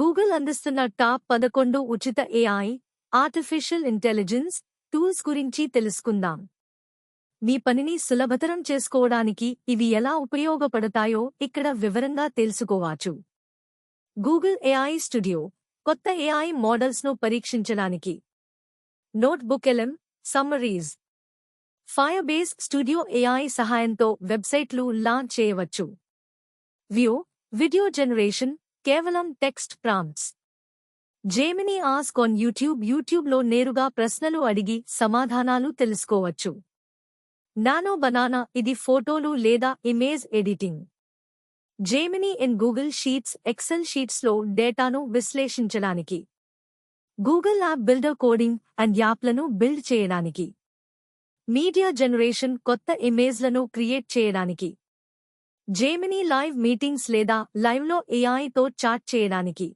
Google అందిస్తున్న top 11 ఉచిత AI, artificial intelligence tools గురించి తెలుసుకుందాం. మీ పనిని సులభతరం చేసుకోవడానికి ఇవి ఎలా ఉపయోగపడతాయో ఇక్కడ వివరంగా తెలుసుకోవచ్చు. గూగుల్ ఏఐ స్టూడియో కొత్త ఏఐ మోడల్స్ను పరీక్షించడానికి. Notebook LM summaries. Firebase studio AI సహాయంతో వెబ్సైట్లు లాంచ్ చేయవచ్చు. వ్యూ వీడియో జనరేషన్ కేవలం text prompts. Gemini ask on యూట్యూబ్లో నేరుగా ప్రశ్నలు అడిగి సమాధానాలు తెలుసుకోవచ్చు. నానో బనానా ఇది ఫోటోలు లేదా image editing. Gemini in Google sheets Excel షీట్స్లో డేటాను విశ్లేషించడానికి. Google app builder coding and యాప్లను బిల్డ్ చేయడానికి. మీడియా జనరేషన్ కొత్త ఇమేజ్లను క్రియేట్ చేయడానికి. జెమినీ లైవ్ మీటింగ్స్ లేదా లైవ్లో ఏఐతో చాట్ చేయడానికి.